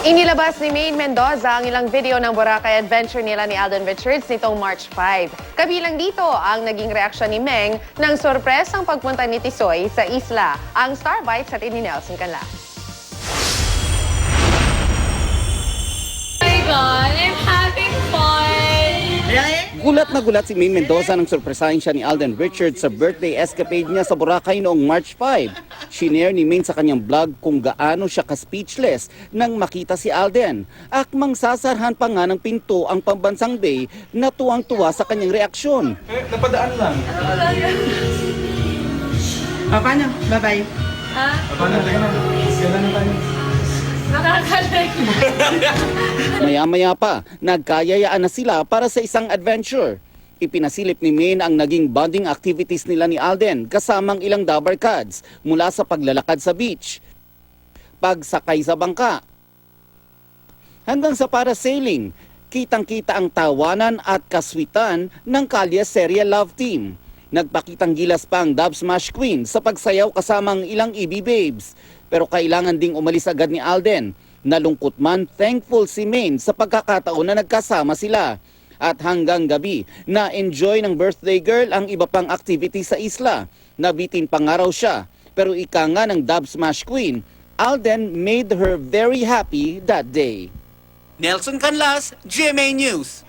Inilabas ni Maine Mendoza ang ilang video ng Boracay Adventure nila ni Alden Richards nitong March 5. Kabilang dito ang naging reaksyon ni Meng ng sorpresang pagpunta ni Tisoy sa isla. Ang Star Bites at ni Nelson Canla. Oh my God, I'm having fun! Gulat na gulat si Maine Mendoza nang sorpresahin siya ni Alden Richards sa birthday escapade niya sa Boracay noong March 5. Shinare ni Maine sa kanyang vlog kung gaano siya ka-speechless nang makita si Alden. Akmang sasarhan pa nga ng pinto ang pambansang bay na tuwang-tuwa sa kanyang reaksyon. Napadaan lang. Paano? Bye-bye. Ha? Paano tayo? Kailan na tayo? Nakakalag. Maya-maya pa, nagkayayaan na sila para sa isang adventure. Ipinasilip ni Maine ang naging bonding activities nila ni Alden kasamang ilang dabarkads mula sa paglalakad sa beach, pagsakay sa bangka, hanggang sa parasailing. Kitang-kita ang tawanan at kaswitan ng Kalye Serial Love Team. Nagpakitang gilas pa ang Dub Smash Queen sa pagsayaw kasamang ilang EB babes. Pero kailangan ding umalis agad ni Alden. Nalungkot man, thankful si Maine sa pagkakataon na nagkasama sila. At hanggang gabi, na-enjoy ng birthday girl ang iba pang activity sa isla. Nabitin pa nga raw siya. Pero ika nga ng Dub Smash Queen, Alden made her very happy that day. Nelson Canlas, GMA News.